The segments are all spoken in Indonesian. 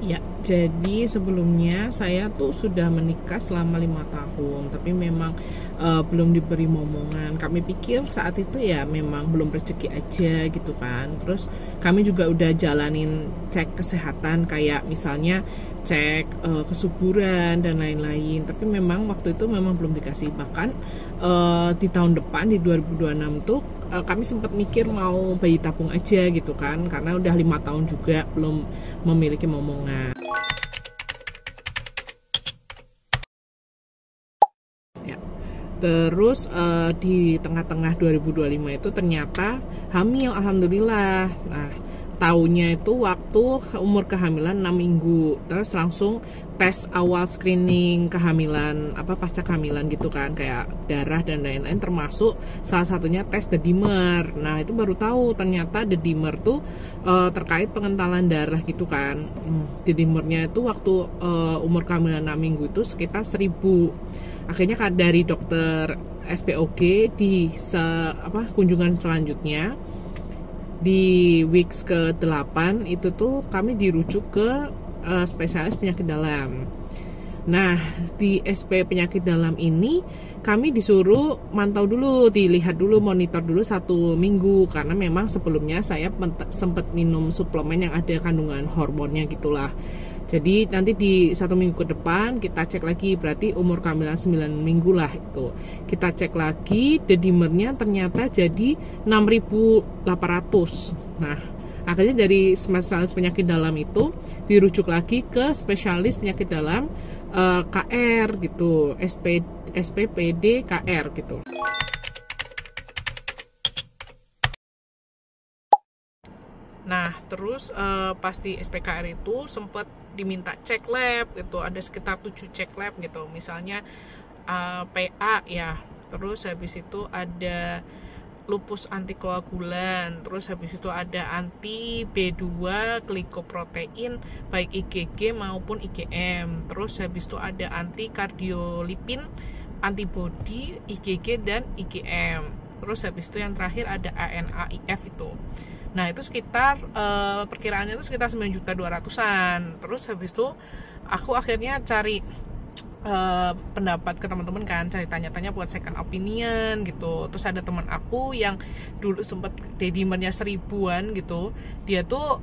Ya, jadi sebelumnya saya tuh sudah menikah selama 5 tahun, tapi memang belum diberi momongan. Kami pikir saat itu ya memang belum rezeki aja gitu kan. Terus kami juga udah jalanin cek kesehatan kayak misalnya cek kesuburan dan lain-lain. Tapi memang waktu itu memang belum dikasih. Bahkan di tahun depan di 2026 tuh kami sempat mikir mau bayi tabung aja gitu kan, karena udah 5 tahun juga belum memiliki momongan. Ya. Terus di tengah-tengah 2025 itu ternyata hamil, alhamdulillah. Nah, taunya itu waktu umur kehamilan 6 minggu. Terus langsung tes awal screening kehamilan, pasca kehamilan gitu kan, kayak darah dan lain-lain, termasuk salah satunya tes dedimer. Nah, itu baru tahu ternyata dedimer tuh terkait pengentalan darah gitu kan. Dedimernya itu waktu umur kehamilan 6 minggu itu sekitar 1000. Akhirnya dari dokter SPOG di kunjungan selanjutnya di weeks ke-8 itu tuh kami dirujuk ke spesialis penyakit dalam. Nah, di SP penyakit dalam ini kami disuruh mantau dulu, dilihat dulu, monitor dulu 1 minggu, karena memang sebelumnya saya sempat minum suplemen yang ada kandungan hormonnya gitulah. Jadi nanti di 1 minggu ke depan kita cek lagi, berarti umur kehamilan 9 minggu lah itu. Kita cek lagi, dedimernya ternyata jadi 6.800. Nah, akhirnya dari spesialis penyakit dalam itu dirujuk lagi ke spesialis penyakit dalam KR gitu, SPPD KR gitu. Nah, terus pas di SPKR itu sempat diminta cek lab gitu, ada sekitar 7 cek lab gitu, misalnya PA ya, terus habis itu ada lupus antikoagulan, terus habis itu ada anti B2 glikoprotein baik IgG maupun IgM, terus habis itu ada anti kardiolipin antibody IgG dan IgM, terus habis itu yang terakhir ada ANAIF itu. Nah, itu sekitar perkiraannya itu sekitar 9.200.000-an. Terus habis itu aku akhirnya cari pendapat ke teman-teman kan, cari tanya-tanya buat second opinion gitu. Terus ada teman aku yang dulu sempat dedimernya 1000-an gitu, dia tuh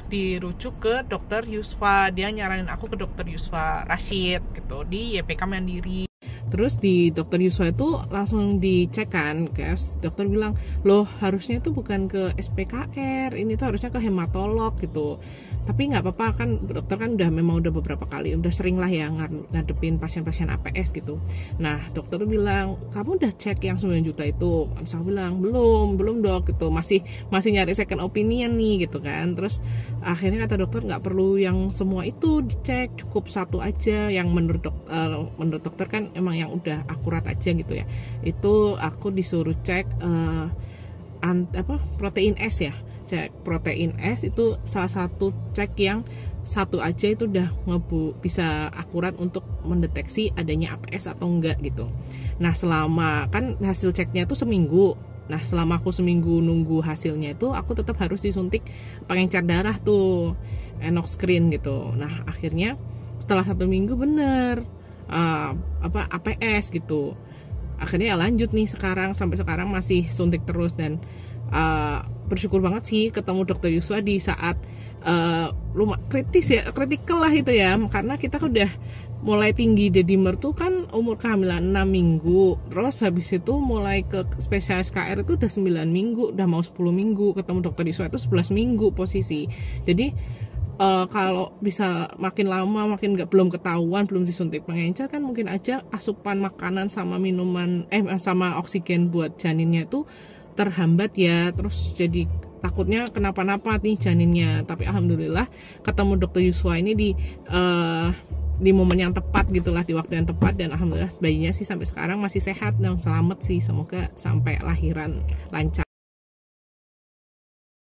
dirujuk ke dokter Yusfa. Dia nyaranin aku ke dokter Yusfa Rashid gitu di YPK Mandiri. Terus di dokter Yuswa itu langsung dicek kan, guys. Dokter bilang, loh harusnya itu bukan ke SPKR, ini tuh harusnya ke hematolog gitu. Tapi nggak apa-apa kan, dokter kan memang udah beberapa kali, udah sering lah ya ngadepin pasien-pasien APS gitu. Nah, dokter tuh bilang, kamu udah cek yang 9 juta itu? Saya bilang, belum dok gitu, masih nyari second opinion nih gitu kan. Terus akhirnya kata dokter nggak perlu yang semua itu dicek, cukup 1 aja yang menurut dokter kan emang yang udah akurat aja gitu ya. Itu aku disuruh cek protein S ya, cek protein S itu salah satu cek yang 1 aja itu udah bisa akurat untuk mendeteksi adanya APS atau enggak gitu. Nah, selama kan hasil ceknya itu seminggu. Nah, selama aku seminggu nunggu hasilnya itu aku tetap harus disuntik pengencer darah tuh, enoxaparin gitu. Nah, akhirnya setelah 1 minggu bener APS gitu. Akhirnya ya lanjut nih sampai sekarang masih suntik terus, dan bersyukur banget sih ketemu dokter Yuswa di saat kritikal lah itu ya, karena kita udah mulai tinggi dedimer tuh kan umur kehamilan 6 minggu, terus habis itu mulai ke spesialis KR itu udah 9 minggu, udah mau 10 minggu, ketemu dokter Yuswa itu 11 minggu posisi. Jadi kalau bisa makin lama makin belum ketahuan, belum disuntik pengencer kan, mungkin aja asupan makanan sama minuman sama oksigen buat janinnya itu terhambat ya, terus jadi takutnya kenapa-napa nih janinnya. Tapi alhamdulillah ketemu dokter Yuswa ini di momen yang tepat gitulah, di waktu yang tepat, dan alhamdulillah bayinya sih sampai sekarang masih sehat dan selamat sih, semoga sampai lahiran lancar.